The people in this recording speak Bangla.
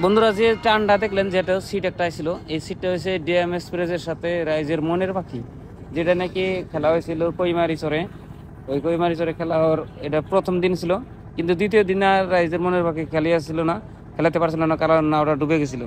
বন্ধুরা, যে টানটা দেখলেন, যেটা সিট একটা ছিল, এই সিটটা হয়েছে ডিএম এক্সপ্রেসের সাথে রাইজের মনের পাখি, যেটা নাকি খেলা হয়েছিল কৈমারিচরে। ওই কৈমারিচরে খেলা হওয়ার এটা প্রথম দিন ছিল, কিন্তু দ্বিতীয় দিন আর রাইজের মনের পাখি খেলিয়াছিল না, খেলাতে পারছিল না, কারণ না ওরা ডুবে গেছিল।